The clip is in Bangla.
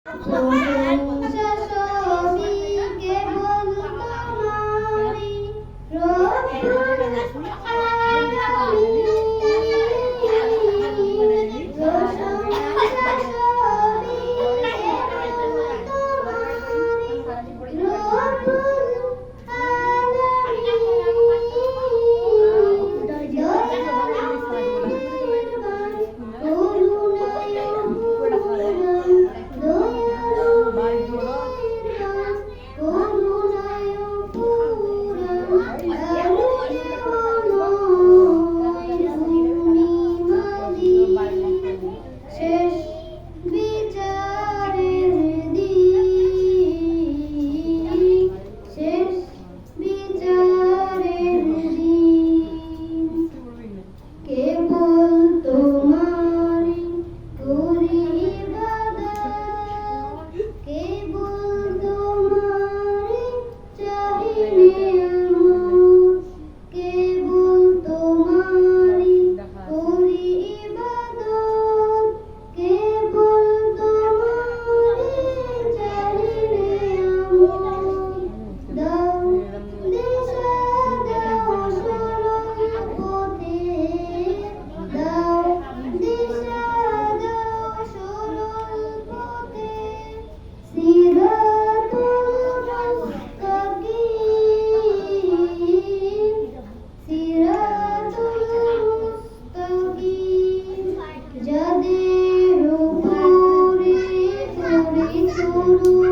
প্রশংসা সবই কেবল তোমারই, রব্বুল আলামিন। প্রশংসা সবই কেবল তোমারই, রব্বুল শেষ বিচারের দিন, শেষ বিচারের দিন, কেবল তোমারই করি ইবাদত, কেবল তোমারই চাহি নিয়ামত, কেবল তোমারই করি ইবাদত, কেবল তোমারই চাহি নিয়ামত। দাও দিশা দাও সরল পথে, দাও দিশা দাও সরল পথে, সিরাতুল মুস্তাকিম, সিরাতুল মুস্তাকিম, যাদের উপরে করি শুরু